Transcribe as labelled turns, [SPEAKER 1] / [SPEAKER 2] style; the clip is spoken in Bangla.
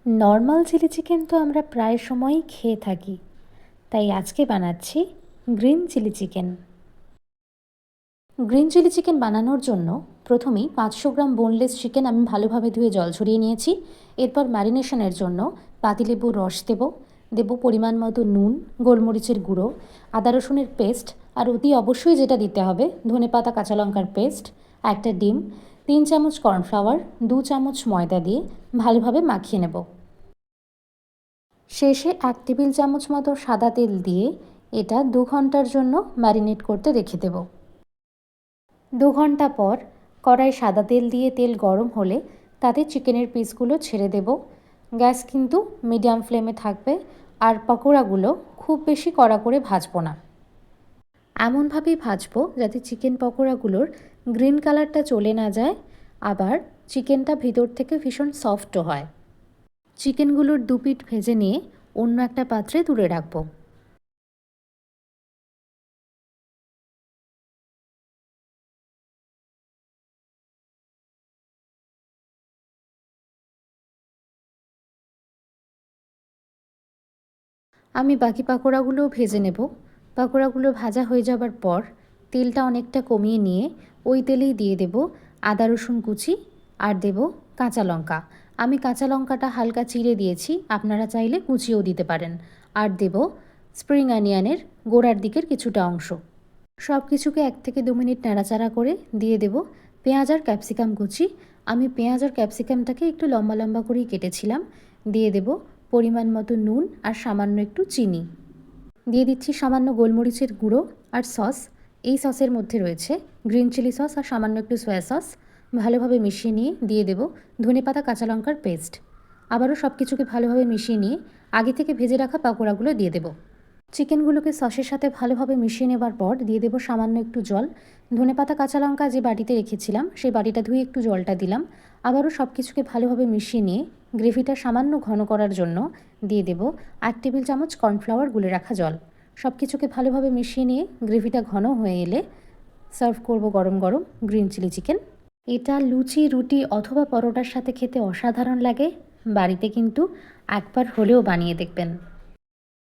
[SPEAKER 1] নর্মাল চিলি চিকেন তো আমরা প্রায় সময়ই খেয়ে থাকি, তাই আজকে বানাচ্ছি green chilli chicken. Green chilli chicken বানানোর জন্য প্রথমেই 500 গ্রাম বোনলেস চিকেন আমি ভালোভাবে ধুয়ে জল ঝরিয়ে নিয়েছি। এরপর ম্যারিনেশনের জন্য পাতিলেবুর রস দেব পরিমাণ মতো নুন, গোলমরিচের গুঁড়ো, আদা রসুনের পেস্ট, আর অতি অবশ্যই যেটা দিতে হবে ধনেপাতা কাঁচা লঙ্কার পেস্ট, একটা ডিম, 3 চামচ কর্নফ্লাওয়ার, 2 চামচ ময়দা দিয়ে ভালোভাবে মাখিয়ে নেব। শেষে 1 টেবিল চামচ মতো সাদা তেল দিয়ে এটা 2 ঘন্টার জন্য ম্যারিনেট করতে রেখে দেব। 2 ঘন্টা পর কড়াই সাদা তেল দিয়ে তেল গরম হলে তাতে চিকেনের পিসগুলো ছেড়ে দেব। গ্যাস কিন্তু মিডিয়াম ফ্লেমে থাকবে, আর পকোড়াগুলো খুব বেশি কড়া করে ভাজবো না। এমনভাবেই ভাজবো যাতে চিকেন পকোড়াগুলোর গ্রিন কালারটা চলে না যায়, আবার চিকেনটা ভিতর থেকে ভীষণ সফটও হয়। চিকেনগুলোর 2 পিঠ ভেজে নিয়ে অন্য একটা পাত্রে তুলে রাখবো। আমি বাকি পাকোড়াগুলোও ভেজে নেব। পাকোড়াগুলো ভাজা হয়ে যাবার পর তেলটা অনেকটা কমিয়ে নিয়ে ওই তেলেই দিয়ে দেব আদা রসুন কুচি, আর দেব কাঁচা লঙ্কা। আমি কাঁচা লঙ্কাটা হালকা চিড়ে দিয়েছি, আপনারা চাইলে কুচিও দিতে পারেন। আর দেব স্প্রিং অনিয়নের গোড়ার দিকের কিছুটা অংশ। সব কিছুকে 1 থেকে 2 মিনিট নাড়াচাড়া করে দিয়ে দেব পেঁয়াজ আর ক্যাপসিকাম কুচি। আমি পেঁয়াজ আর ক্যাপসিকামটাকে একটু লম্বা লম্বা করেই কেটেছিলাম। দিয়ে দেব পরিমাণ মতো নুন আর সামান্য একটু চিনি। দিয়ে দিচ্ছি সামান্য গোলমরিচের গুঁড়ো আর সস। এই সসের মধ্যে রয়েছে গ্রিন চিলি সস আর সামান্য একটু সয়া সস। ভালোভাবে মিশিয়ে নিয়ে দিয়ে দেব ধনেপাতা কাঁচা লঙ্কার পেস্ট। আবারও সব কিছুকে ভালোভাবে মিশিয়ে নিয়ে আগে থেকে ভেজে রাখা পাকোড়াগুলো দিয়ে দেব। চিকেনগুলোকে সসের সাথে ভালোভাবে মিশিয়ে নেবার পর দিয়ে দেব সামান্য একটু জল। ধনেপাতা কাঁচা লঙ্কা যে বাটিতে রেখেছিলাম সেই বাটিটা ধুয়ে একটু জলটা দিলাম। আবারও সব কিছুকে ভালোভাবে মিশিয়ে নিয়ে গ্রেভিটা সামান্য ঘন করার জন্য দিয়ে দেব 1 টেবিল চামচ কর্নফ্লাওয়ার গুলে রাখা জল। সব কিছুকে ভালোভাবে মিশিয়ে নিয়ে গ্রেভিটা ঘন হয়ে এলে সার্ভ করব গরম গরম গ্রিন চিলি চিকেন। এটা লুচি, রুটি অথবা পরোটার সাথে খেতে অসাধারণ লাগে। বাড়িতে কিন্তু একবার হলেও বানিয়ে দেখবেন।